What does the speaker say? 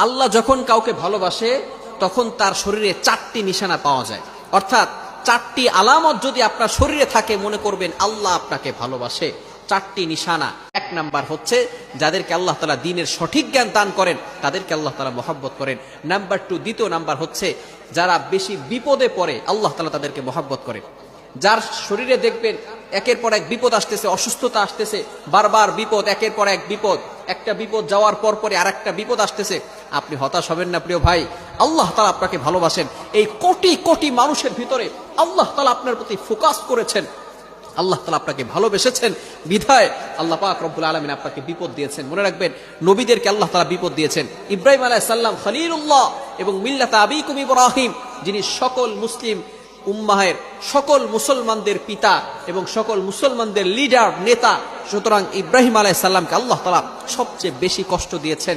আল্লাহ যখন কাউকে ভালোবাসে তখন তার শরীরে 4টি নিশানা পাওয়া যায়, অর্থাৎ 4টি আলামত যদি আপনার শরীরে থাকে মনে করবেন আল্লাহ আপনাকে ভালোবাসে। 4টি নিশানা। 1 নাম্বার হচ্ছে যাদেরকে আল্লাহ তাআলা দ্বীনের সঠিক জ্ঞান দান করেন তাদেরকে আল্লাহ তাআলা মহব্বত করেন। নাম্বার 2, দ্বিতীয় নাম্বার হচ্ছে যারা বেশি বিপদে পড়ে আল্লাহ তাআলা তাদেরকে মহব্বত করেন। যার শরীরে দেখবেন একের পর এক বিপদ আসতেছে, অসুস্থতা আসতেছে, বারবার বিপদ, একের পর এক বিপদ, একটা বিপদ যাওয়ার পর পরে আরেকটা বিপদ আসতেছে, আপনি হতাশ হবেন না প্রিয় ভাই। আল্লাহ তাআলা আপনাকে ভালোবাসেন। এই কোটি কোটি মানুষের ভিতরে আল্লাহ তাআলা আপনার প্রতি ফোকাস করেছেন, আল্লাহ তাআলা আপনাকে ভালোবেসেছেন বিধায় আল্লাহ পাক রব্বুল আলামিন আপনাকে বিপদ দিয়েছেন। মনে রাখবেন নবীদেরকে আল্লাহ তাআলা বিপদ দিয়েছেন। ইব্রাহিম আলাইহিস সালাম খলিলুল্লাহ এবং মিল্লাতা আবিকুম ইব্রাহিম, যিনি সকল মুসলিম উম্মাহের সকল মুসলমানদের পিতা এবং সকল মুসলমানদের লিডার নেতা, সুতরাং ইব্রাহিম আলাইহিস সালামকে আল্লাহ তাআলা সবচেয়ে বেশি কষ্ট দিয়েছেন।